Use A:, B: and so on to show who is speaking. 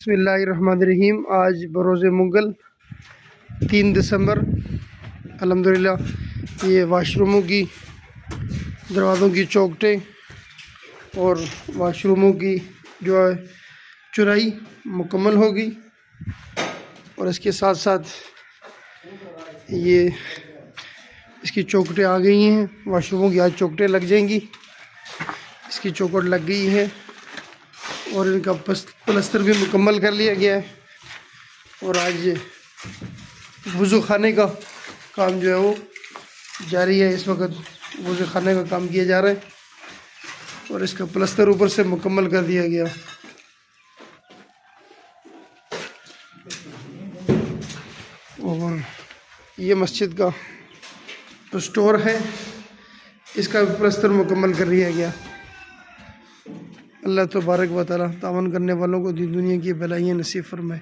A: بسم اللہ الرحمن الرحیم۔ آج بروز منگل 3 دسمبر الحمدللہ یہ واش روموں کی دروازوں کی چوکٹیں اور واش روموں کی جو ہے چرائی مکمل ہوگی، اور اس کے ساتھ ساتھ یہ اس کی چوکٹیں آ گئی ہیں۔ واش روموں کی آج چوکٹیں لگ جائیں گی، اس کی چوکٹ لگ گئی ہے اور ان کا پلستر بھی مکمل کر لیا گیا ہے، اور آج وضو خانے کا کام جو ہے وہ جاری ہے۔ اس وقت وضو خانے کا کام کیا جا رہا ہے اور اس کا پلستر اوپر سے مکمل کر دیا گیا۔ اور یہ مسجد کا سٹور ہے، اس کا پلستر مکمل کر دیا گیا۔ اللہ تبارک و تعالیٰ تعاون کرنے والوں کو دنیا کی بھلائیاں نصیب فرمائے۔